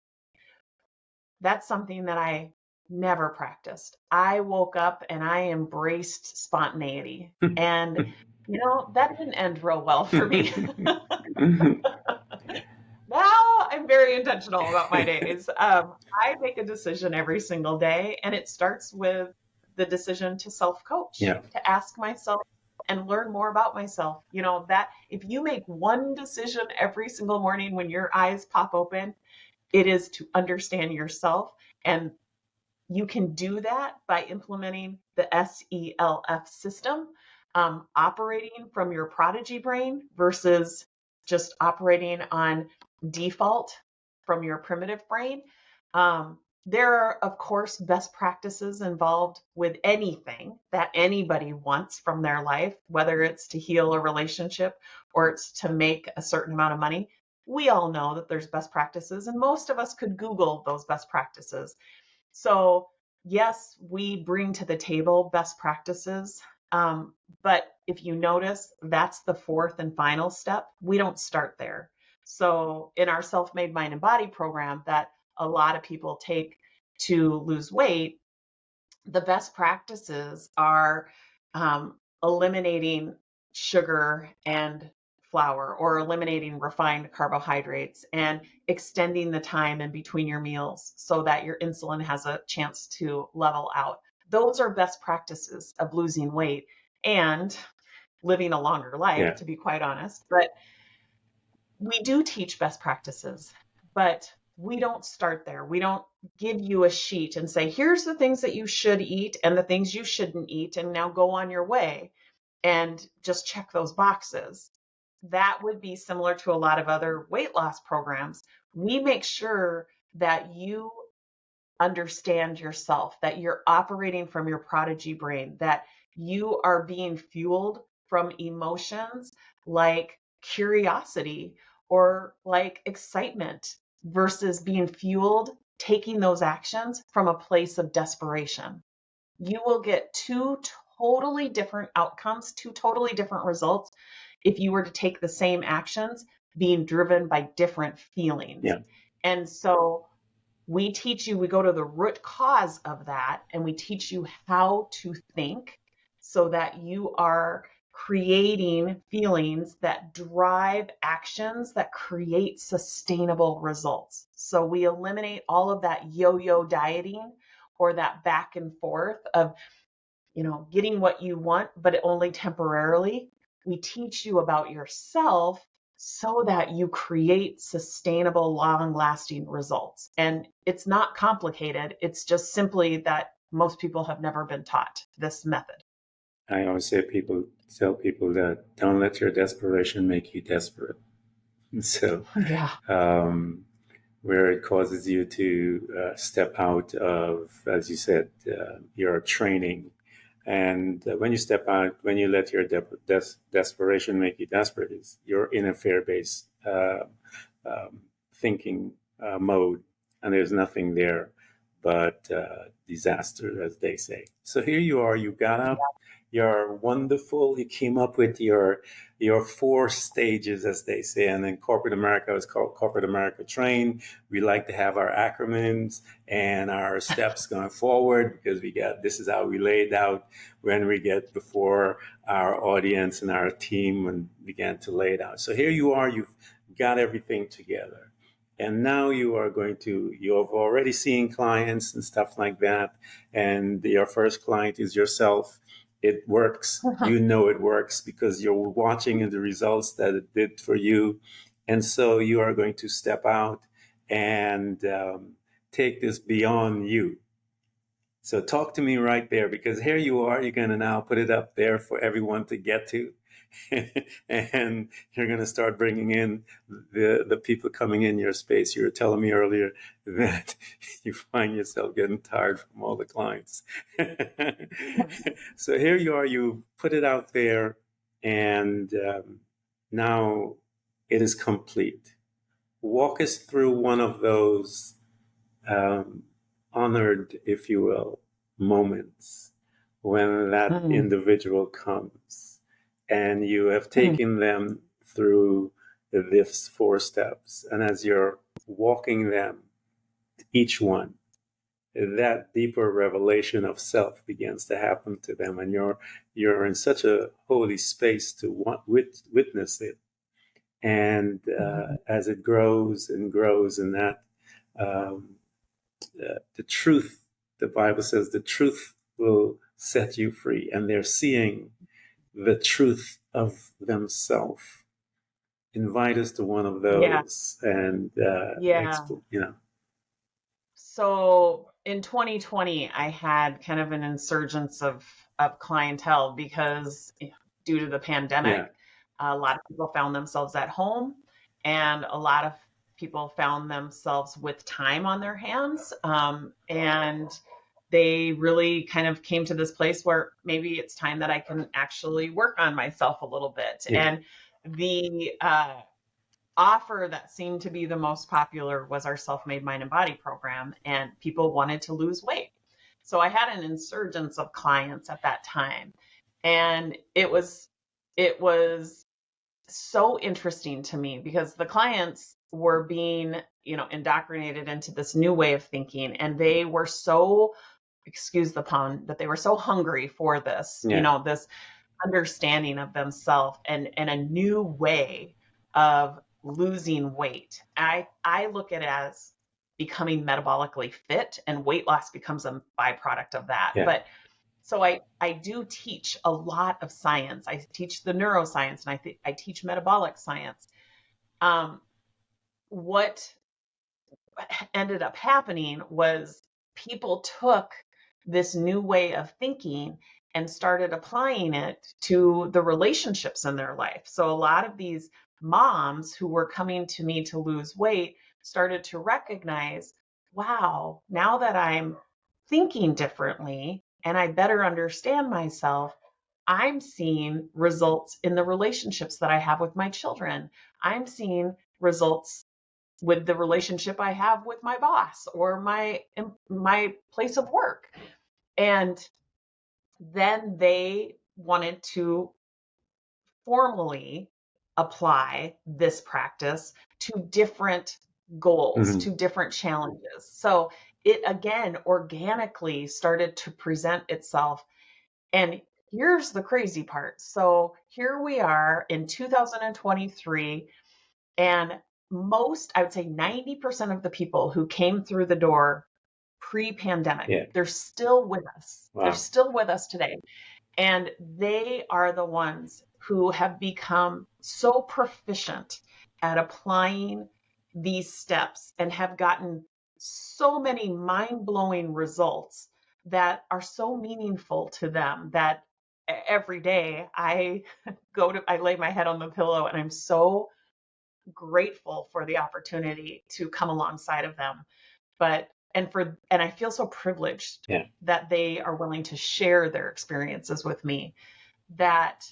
Speaker 2: That's something that I never practiced. I woke up and I embraced spontaneity. And, that didn't end real well for me. Now I'm very intentional about my days. I make a decision every single day, and it starts with the decision to self-coach, to ask myself and learn more about myself. That if you make one decision every single morning when your eyes pop open, it is to understand yourself. And you can do that by implementing the SELF system, operating from your prodigy brain versus just operating on default from your primitive brain. There are, of course, best practices involved with anything that anybody wants from their life, whether it's to heal a relationship or it's to make a certain amount of money. We all know that there's best practices, and most of us could Google those best practices. So yes, we bring to the table best practices, but if you notice, that's the fourth and final step. We don't start there. So in our Self-Made Mind and Body program that a lot of people take to lose weight, the best practices are eliminating sugar and flour or eliminating refined carbohydrates and extending the time in between your meals so that your insulin has a chance to level out. Those are best practices of losing weight and living a longer life, to be quite honest. But we do teach best practices, but we don't start there. We don't give you a sheet and say, here's the things that you should eat and the things you shouldn't eat, and now go on your way and just check those boxes. That would be similar to a lot of other weight loss programs. We make sure that you understand yourself, that you're operating from your prodigy brain, that you are being fueled from emotions like curiosity or like excitement versus being fueled, taking those actions from a place of desperation. You will get two totally different outcomes, two totally different results if you were to take the same actions being driven by different feelings. And so we teach you, we go to the root cause of that, and we teach you how to think so that you are creating feelings that drive actions that create sustainable results. So we eliminate all of that yo-yo dieting or that back and forth of, getting what you want, but only temporarily. We teach you about yourself so that you create sustainable, long-lasting results. And it's not complicated. It's just simply that most people have never been taught this method.
Speaker 1: I always tell people that don't let your desperation make you desperate. So, where it causes you to step out of, as you said, your training. And when you step out, when you let your desperation make you desperate, you're in a fear-based thinking mode, and there's nothing there but disaster, as they say. So here you are, you got up, you're wonderful, you came up with your 4 stages, as they say, and in corporate America, it's called Corporate America Train. We like to have our acronyms and our steps going forward because this is how we laid out when we get before our audience and our team and began to lay it out. So here you are, you've got everything together. And now you're already seeing clients and stuff like that. And your first client is yourself. It works. It works because you're watching the results that it did for you. And so you are going to step out and take this beyond you. So talk to me right there, because here you are. You're going to now put it up there for everyone to get to. And you're going to start bringing in the people coming in your space. You were telling me earlier that you find yourself getting tired from all the clients. So here you are, you put it out there, and now it is complete. Walk us through one of those honored, if you will, moments when that individual comes. And you have taken them through these 4 steps. And as you're walking them, each one, that deeper revelation of self begins to happen to them. And you're in such a holy space to witness it. And as it grows and grows, and that the truth, the Bible says, the truth will set you free. And they're seeing the truth of themselves. Invite us to one of those, and
Speaker 2: So in 2020, I had kind of an insurgence of clientele because due to the pandemic, a lot of people found themselves at home, and a lot of people found themselves with time on their hands, and they really kind of came to this place where maybe it's time that I can actually work on myself a little bit. And the offer that seemed to be the most popular was our Self-Made Mind and Body program, and people wanted to lose weight. So I had an insurgence of clients at that time, and it was so interesting to me because the clients were being, indoctrinated into this new way of thinking, and they were so, excuse the pun, but they were so hungry for this, this understanding of themselves and a new way of losing weight. I look at it as becoming metabolically fit, and weight loss becomes a byproduct of that.
Speaker 1: Yeah.
Speaker 2: But so I do teach a lot of science. I teach the neuroscience, and I teach metabolic science. What ended up happening was people took this new way of thinking and started applying it to the relationships in their life. So a lot of these moms who were coming to me to lose weight started to recognize, wow, now that I'm thinking differently and I better understand myself, I'm seeing results in the relationships that I have with my children. I'm seeing results with the relationship I have with my boss or my place of work. And then they wanted to formally apply this practice to different goals, to different challenges. So it again organically started to present itself. And here's the crazy part. So here we are in 2023, and I would say 90% of the people who came through the door pre-pandemic, they're still with us. Wow. They're still with us today. And they are the ones who have become so proficient at applying these steps and have gotten so many mind-blowing results that are so meaningful to them that every day I lay my head on the pillow and I'm so grateful for the opportunity to come alongside of them. And I feel so privileged that they are willing to share their experiences with me, that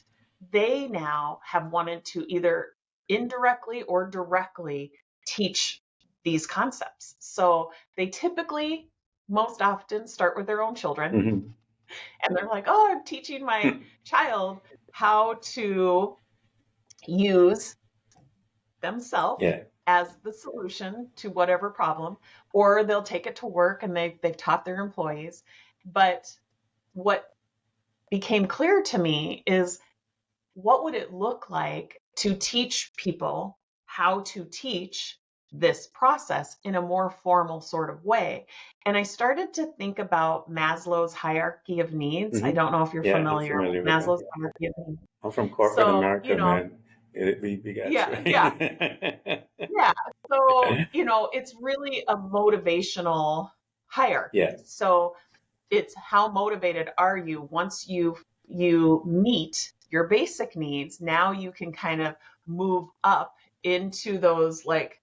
Speaker 2: they now have wanted to either indirectly or directly teach these concepts. So they typically most often start with their own children. And they're like, oh, I'm teaching my child how to use themselves as the solution to whatever problem, or they'll take it to work and they've taught their employees. But what became clear to me is, what would it look like to teach people how to teach this process in a more formal sort of way? And I started to think about Maslow's hierarchy of needs. I don't know if you're familiar with Maslow's hierarchy of needs.
Speaker 1: I'm from corporate America, man. We got
Speaker 2: Yeah. So, it's really a motivational hierarchy. So it's how motivated are you once you meet your basic needs. Now you can kind of move up into those like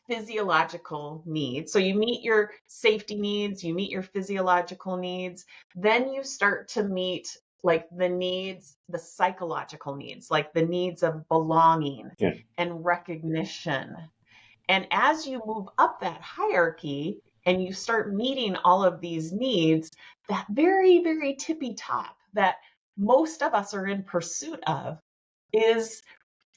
Speaker 2: physiological needs. So you meet your safety needs, you meet your physiological needs, then you start to meet like the psychological needs, like the needs of belonging and recognition. And as you move up that hierarchy and you start meeting all of these needs, that very, very tippy top that most of us are in pursuit of is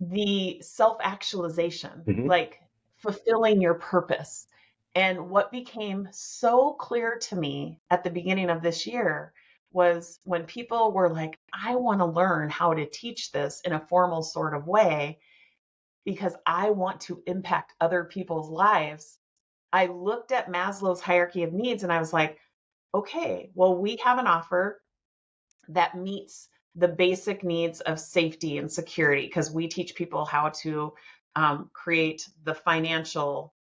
Speaker 2: the self-actualization, like fulfilling your purpose. And what became so clear to me at the beginning of this year was when people were like, I want to learn how to teach this in a formal sort of way because I want to impact other people's lives. I looked at Maslow's hierarchy of needs and I was like, okay, well, we have an offer that meets the basic needs of safety and security, because we teach people how to create the financial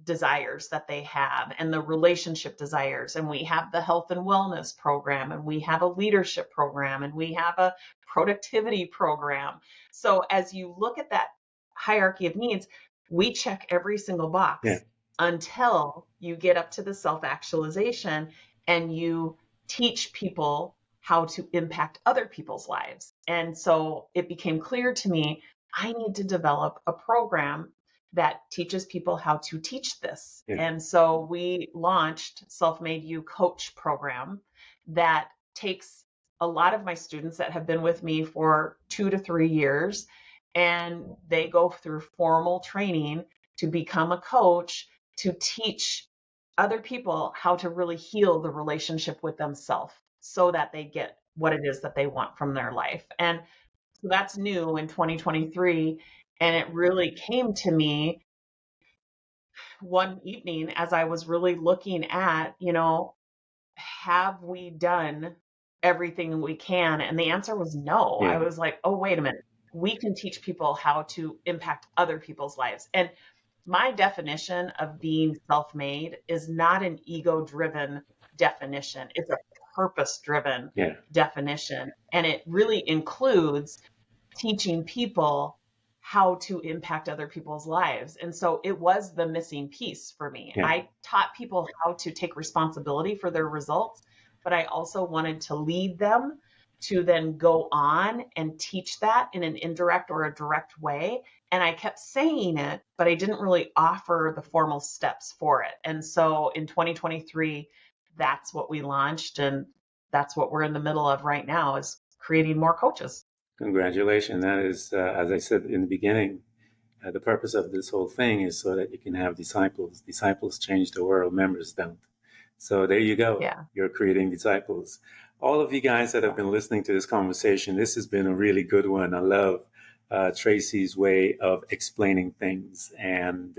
Speaker 2: desires that they have and the relationship desires. And we have the health and wellness program, and we have a leadership program, and we have a productivity program. So as you look at that hierarchy of needs, we check every single box until you get up to the self-actualization and you teach people how to impact other people's lives. And so it became clear to me, I need to develop a program that teaches people how to teach this. And so we launched Self-Made You Coach program that takes a lot of my students that have been with me for 2 to 3 years, and they go through formal training to become a coach to teach other people how to really heal the relationship with themselves so that they get what it is that they want from their life. And so that's new in 2023. And it really came to me one evening as I was really looking at, have we done everything we can? And the answer was no.
Speaker 1: Yeah.
Speaker 2: I was like, oh, wait a minute. We can teach people how to impact other people's lives. And my definition of being self-made is not an ego-driven definition. It's a purpose-driven
Speaker 1: Yeah.
Speaker 2: definition. And it really includes teaching people how to impact other people's lives. And so it was the missing piece for me.
Speaker 1: Yeah.
Speaker 2: I taught people how to take responsibility for their results, but I also wanted to lead them to then go on and teach that in an indirect or a direct way. And I kept saying it, but I didn't really offer the formal steps for it. And so in 2023, that's what we launched. And that's what we're in the middle of right now, is creating more coaches.
Speaker 1: Congratulations. That is, as I said in the beginning, the purpose of this whole thing is so that you can have disciples. Disciples change the world, members don't. So there you go.
Speaker 2: Yeah.
Speaker 1: You're creating disciples. All of you guys that have been listening to this conversation, this has been a really good one. I love Tracy's way of explaining things, and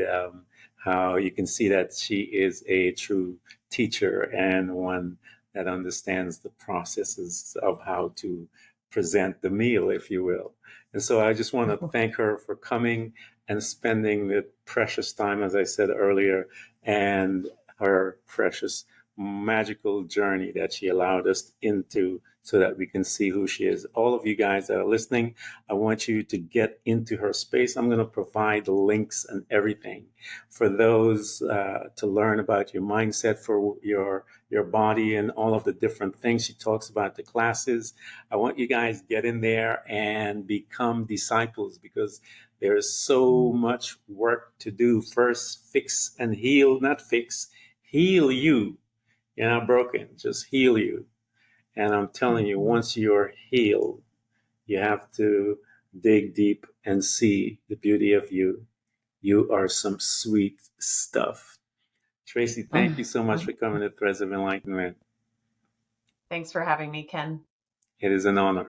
Speaker 1: how you can see that she is a true teacher and one that understands the processes of how to present the meal, if you will. And so I just want to thank her for coming and spending the precious time, as I said earlier, and her precious magical journey that she allowed us into so that we can see who she is. All of you guys that are listening, I want you to get into her space. I'm going to provide the links and everything for those to learn about your mindset, for your body, and all of the different things she talks about, the classes. I want you guys get in there and become disciples, because there is so much work to do. First, fix and heal, not fix, heal you. You're not broken, just heal you. And I'm telling you, once you're healed, you have to dig deep and see the beauty of you. You are some sweet stuff. Tracy, thank you so much for coming to Threads of Enlightenment.
Speaker 2: Thanks for having me, Ken.
Speaker 1: It is an honor.